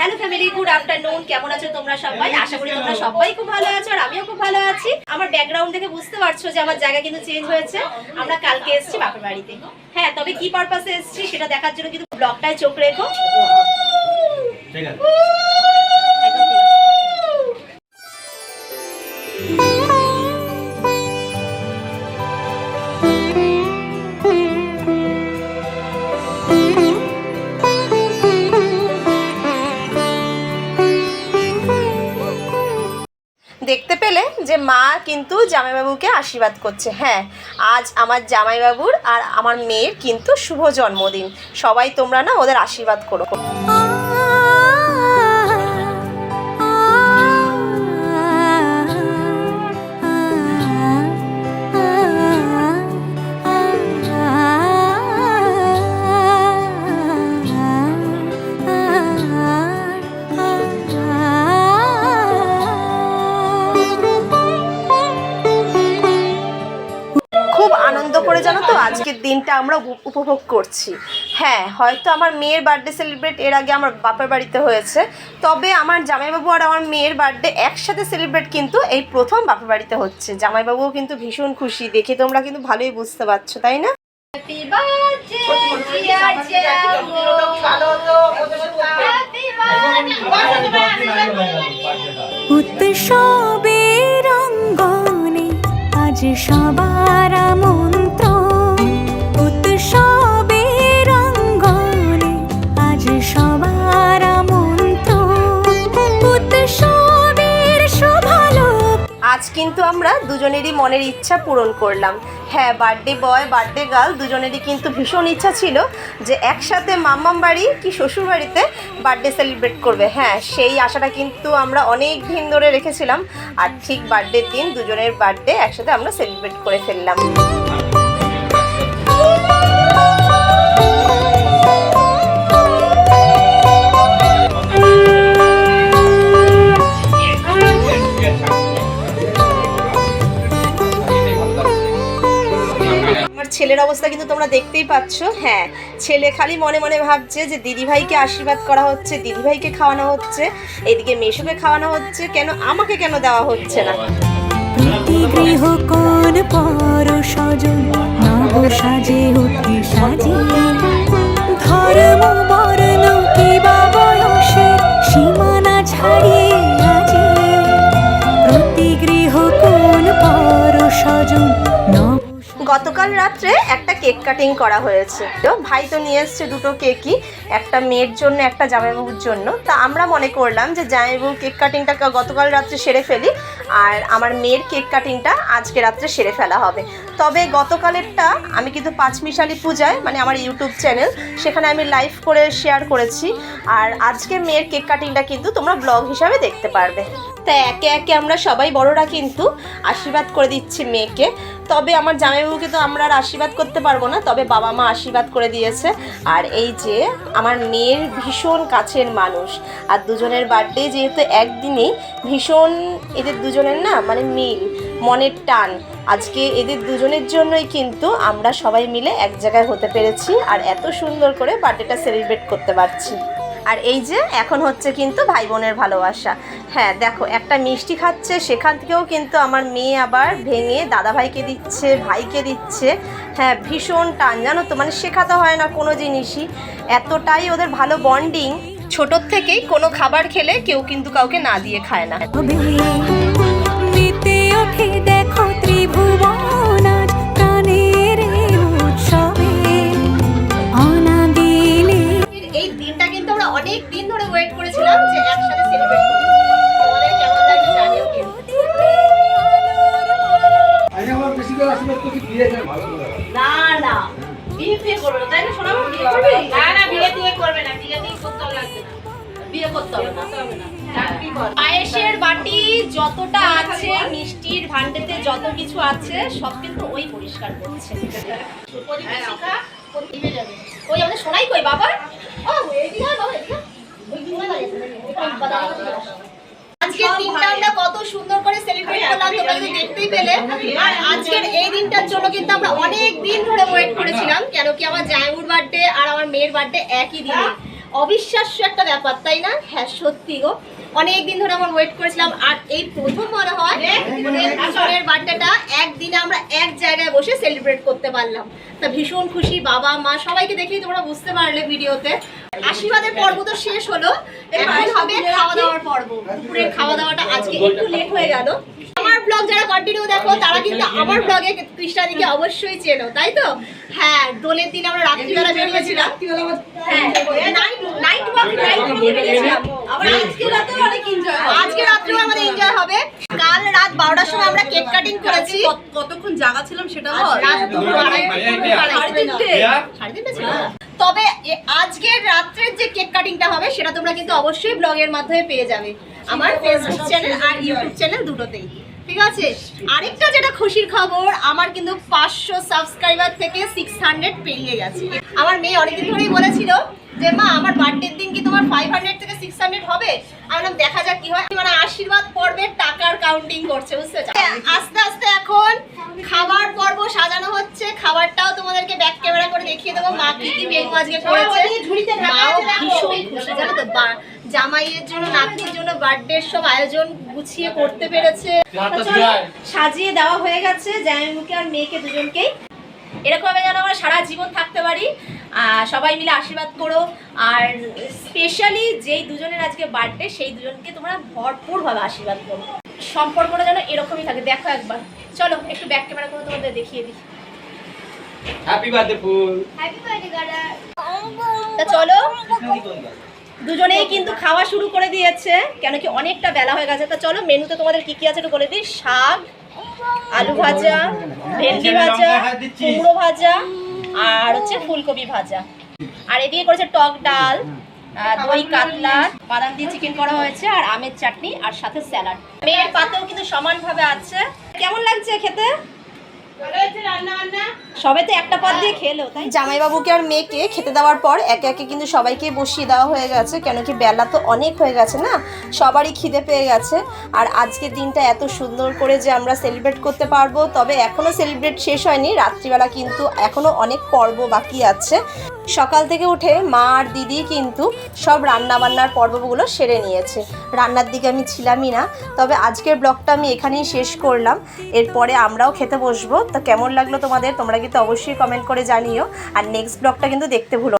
Hello family, good afternoon. কেমন আছো তোমরা সবাই? আশা করি তোমরা সবাই খুব ভালো আছো আর আমিও খুব ভালো আছি। আমার ব্যাকগ্রাউন্ড দেখে বুঝতে পারছো যে আমার জায়গা কিন্তু চেঞ্জ হয়েছে। আমরা কালকে এসেছি বাপের বাড়িতে। হ্যাঁ, তবে কি পারপাসে এসেছি সেটা দেখার জন্য কিন্তু ব্লগটায় চোখ রেখো। ঠিক আছে, একদম ঠিক আছে। দেখতে পেলে যে মা কিন্তু জামাইবাবুকে আশীর্বাদ করছে। হ্যাঁ, আজ আমার জামাইবাবুর আর আমার মেয়ের কিন্তু শুভ জন্মদিন। সবাই তোমরা না ওদের আশীর্বাদ করো। করে জানো তো আজকের দিনটা আমরা উপভোগ করছি। হ্যাঁ, হয়তো আমার মেয়ের বার্থডে সেলিব্রেট এর আগে আমার বাপের বাড়িতে হয়েছে, তবে আমার জামাইবাবু আর আমার মেয়ের বার্থডে একসাথে সেলিব্রেট কিন্তু এই প্রথম বাপের বাড়িতে হচ্ছে। জামাইবাবুও কিন্তু ভীষণ খুশি, দেখে তোমরা কিন্তু ভালোই বুঝতে পারছো, তাই না? উৎসবের অঙ্গনে আজ সবার আমন্ত্রণ, উৎসবের অঙ্গনে আজ সবার আমন্ত্রণ, উৎসবের শোভালোক। আজ কিন্তু আমরা দুজনেরই মনের ইচ্ছা পূরণ করলাম। হ্যাঁ, বার্থডে বয় বার্থডে গার্ল দুজনেরই কিন্তু ভীষণ ইচ্ছা ছিল যে একসাথে মাম্মাম বাড়ি কি শ্বশুর বাড়িতে বার্থডে সেলিব্রেট করবে। হ্যাঁ, সেই আশাটা কিন্তু আমরা অনেক দিন ধরে রেখেছিলাম আর ঠিক বার্থডের দিন দুজনের বার্থডে একসাথে আমরা সেলিব্রেট করে ফেললাম। ছেলের অবস্থা কিন্তু তোমরা দেখতেই পাচ্ছ। হ্যাঁ, ছেলে খালি মনে মনে ভাবছে যে দিদিভাইকে আশীর্বাদ করা হচ্ছে, দিদিভাইকে খাওয়ানো হচ্ছে, এদিকে মেশোকে খাওয়ানো হচ্ছে, কেন আমাকে কেন দেওয়া হচ্ছে না? গৃহ কোন পর সজন নব সাজে উঠে সাজে, ধর্ম বর্ণ কিবা বয়সে সীমানা ছাড়িয়ে আজি, প্রতি গৃহ কোন পর সজন। গতকাল রাত্রে একটা কেক কাটিং করা হয়েছে। ভাই তো নিয়ে এসছে দুটো কেকই, একটা মেয়ের জন্য একটা জামাইবাবুর জন্য। তা আমরা মনে করলাম যে জামাইবাবুর কেক কাটিংটা গতকাল রাত্রে সেরে ফেলি আর আমার মেয়ের কেক কাটিংটা আজকে রাত্রে সেরে ফেলা হবে। তবে গতকালেরটা আমি কিন্তু পাঁচমিশালি পূজায় মানে আমার ইউটিউব চ্যানেল, সেখানে আমি লাইভ করে শেয়ার করেছি। আর আজকে মেয়ের কেক কাটিংটা কিন্তু তোমরা ব্লগ হিসাবে দেখতে পারবে। তাই একে একে আমরা সবাই বড়রা কিন্তু আশীর্বাদ করে দিচ্ছি মেয়েকে। তবে আমার জামাইবাবুকে তো আমরা আর আশীর্বাদ করতে পারবো না, তবে বাবা মা আশীর্বাদ করে দিয়েছে। আর এই যে আমার মেয়ের ভীষণ কাছের মানুষ, আর দুজনের বার্থডে যেহেতু একদিনেই, ভীষণ এদের দুজনের না মানে মিল, মনের টান। আজকে এদের দুজনের জন্যই কিন্তু আমরা সবাই মিলে এক জায়গায় হতে পেরেছি আর এত সুন্দর করে বার্থডেটা সেলিব্রেট করতে পারছি। আর এই যে এখন হচ্ছে কিন্তু ভাই বোনের ভালোবাসা। হ্যাঁ দেখো, একটা মিষ্টি খাচ্ছে, সেখান থেকেও কিন্তু আমার মেয়ে আবার ভেঙে দাদাভাইকে দিচ্ছে, ভাইকে দিচ্ছে। হ্যাঁ, ভীষণ টান জানো তো, মানে শেখাতে হয় না কোনো জিনিসই, এতটাই ওদের ভালো বন্ডিং। ছোটোর থেকেই কোনো খাবার খেলে কেউ কিন্তু কাউকে না দিয়ে খায় না। দেখো ত্রিভুবন প্রাণের উৎসবে অনাদিলে। এই দিনটা কিন্তু আমরা অনেক দিন ধরে ওয়েট করেছিলাম যে একসাথে সেলিব্রেট করব। তোমাদের কেমন লাগে জানিও কিন্তু। না না, বিয়ে করবে না, তাই না? শোনা বিয়ে করবে না? না, বিয়ে করবে না, বিয়ে করতে লাগবে না, বিয়ে করতে হবে না। পায়েসের বাটি যতটা আছে, মিষ্টির ভান্ডেতে যত কিছু আছে, সব কিন্তু ওই পরিষ্কার করছে। ওই আমাদের সোনাই কই বাবা? আজকের দিনটা আমরা কত সুন্দর করে সেলিব্রেট করলাম তোমরা কিন্তু দেখতেই পেলে। আর আজকের এই দিনটার জন্য কিন্তু আমরা অনেক দিন ধরে ওয়েট করেছিলাম, কেন কি আমার জামাইবাবুর বার্থডে আর আমার মেয়ের বার্থডে একই দিনে। অবিশ্বাস্য একটা ব্যাপার, তাই না? হ্যাঁ সত্যি গো, অনেক দিন ধরে আমরা ওয়েট করেছিলাম, আর এই প্রথম মনে হয় দুজনের বার্থডেটা একদিনে আমরা এক জায়গায় বসে সেলিব্রেট করতে পারলাম। তা ভীষণ খুশি, বাবা মা সবাইকে দেখেই তোমরা বুঝতে পারলে ভিডিওতে। আশীর্বাদের পর্ব তো শেষ হলো, এখন হবে খাওয়া দাওয়ার পর্ব। দুপুরের খাওয়া দাওয়াটা আজকে একটু লেট হয়ে গেল। আমার ব্লগ যারা কন্টিনিউ দেখো তারা কিন্তু আমার ব্লগে কৃষ্ণাদিকে অবশ্যই চেনো, তাই তো? হ্যাঁ, দোলের দিন আমরা রাত্রিবেলা বেরিয়েছিলাম, আজকে রাত্রেও আমাদের এনজয় হবে। কাল রাত 12টার সময় আমরা কেক কাটিং করেছি। কতক্ষণ জায়গা ছিলাম সেটা রাত 2:30 ছিল। তবে আজকের রাত্রের যে কেক কাটিংটা হবে সেটা তোমরা কিন্তু অবশ্যই ব্লগের মাধ্যমে পেয়ে যাবে আমার ফেসবুক চ্যানেল আর ইউটিউব চ্যানেল দুটোতেই, ঠিক আছে? আরেকটা যেটা খুশির খবর, আমার কিন্তু 500 সাবস্ক্রাইবার থেকে 600 পেরিয়ে গেছে। আমার মেয়ে অনেকদিন ধরেই বলেছিল যে মা আমার বার্থডের দিন কি তোমার 500 থেকে 600 হবে? আমি বললাম দেখা যাক কি হয়। মানে আশীর্বাদ পর্বের টাকার কাউন্টিং করছে, বুঝতে পারছো? আস্তে আস্তে এখন খাবার পর্ব সাজানো হচ্ছে। খাবারটাও তোমাদেরকে ব্যাক ক্যামেরা করে দেখিয়ে দেবো মা কি কি মেনু আজকে করেছে। মাও ভীষণ খুশি, জানো তো, জামাইয়ের জন্য নাতনির জন্য বার্থডের সব আয়োজন গুছিয়ে করতে পেরেছে। সাজিয়ে দেওয়া হয়ে গেছে জামাইকে আর মেয়েকে দুজনকেই। এরকম যেন আমরা সারা জীবন থাকতে পারি, সবাই মিলে আশীর্বাদ করো। আর স্পেশালি যেই দুজনের আজকে বার্থডে সেই দুজনকে তোমরা ভরপুরভাবে আশীর্বাদ করো। সম্পর্কটা যেন এরকমই থাকে। দেখো একবার, চলো একটু ব্যাক ক্যামেরা করে তোমাদের দেখিয়ে দিই। হ্যাপি বার্থডে ফুল। তা চলো, দুজনেই কিন্তু খাওয়া শুরু করে দিয়েছে, কেন কি অনেকটা বেলা হয়ে গেছে। তা চলো মেনুতে তোমাদের কি কি আছে একটু বলে দিই। শাক, আলু ভাজা, ভেন্ডি ভাজা, কুমড়ো ভাজা, আর হচ্ছে ফুলকপি ভাজা, আর এদিকে করেছে টক ডাল, দই কাতলা, বাদাম দিয়ে চিকেন করা হয়েছে, আর আমের চাটনি, আর সাথে স্যালাড। মেয়ের পাতেও কিন্তু সমানভাবে আছে। কেমন লাগছে খেতে? সবাই তো একটা পদ দিয়ে খেলো, তাই? জামাইবাবুকে আর মেয়েকে খেতে দেওয়ার পর একে একে কিন্তু সবাইকে বসিয়ে দেওয়া হয়ে গেছে, কেন কি বেলা তো অনেক হয়ে গেছে না, সবারই খিদে পেয়ে গেছে। আর আজকের দিনটা এত সুন্দর করে যে আমরা সেলিব্রেট করতে পারবো, তবে এখনও সেলিব্রেট শেষ হয়নি, রাত্রিবেলা কিন্তু এখনও অনেক পর্ব বাকি আছে। সকাল থেকে উঠে মা আর দিদি কিন্তু সব রান্নাবান্নার পর্বগুলো সেরে নিয়েছে। রান্নার দিকে আমি ছিলামই না। তবে আজকের ব্লগটা আমি এখানেই শেষ করলাম, এরপরে আমরাও খেতে বসবো। তো কেমন লাগলো তোমাদের, তোমরা কিন্তু অবশ্যই কমেন্ট করে জানিও। আর নেক্সট ব্লগটা কিন্তু দেখতে ভুলো।